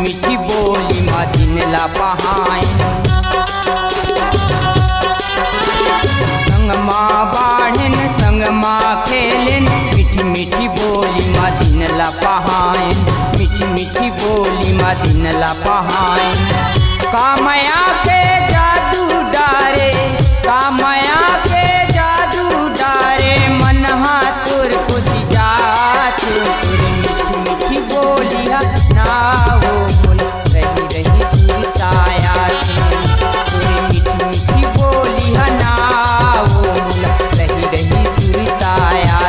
मीठी बोली माँ दिन ला पहाए। संग माँ बाढ़न संग माँ खेलन मीठी मीठी बोली माँ दिन ला पहाए। मीठी मीठी बोली माँ दिन ला पहाए। कामया के जादू डारे कामया के जादू डारे मन हाथुर कुछ जात मीठी मीठी बोलिया ना हो मुल रही रही सुरताया मीठी मीठी बोलिया ना हो मुल रही रही सुरताया।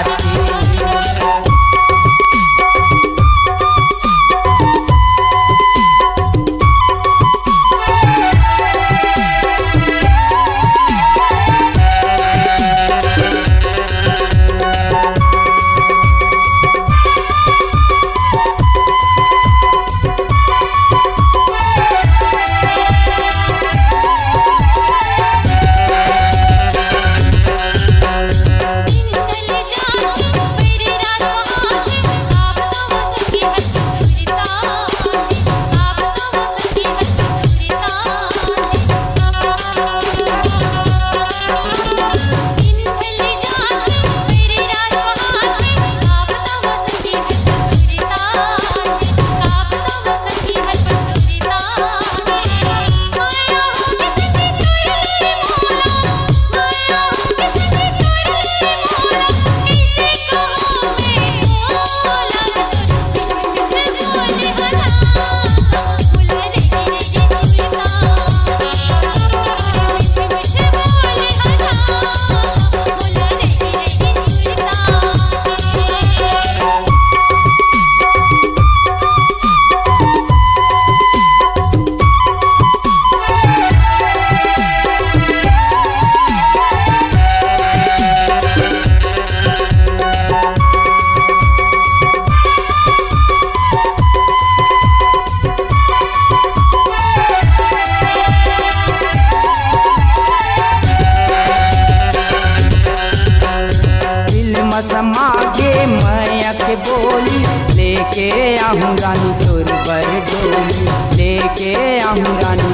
समागे मैया के बोली लेके आहूँ रानी तोर बर डोली लेके आहूँ रानी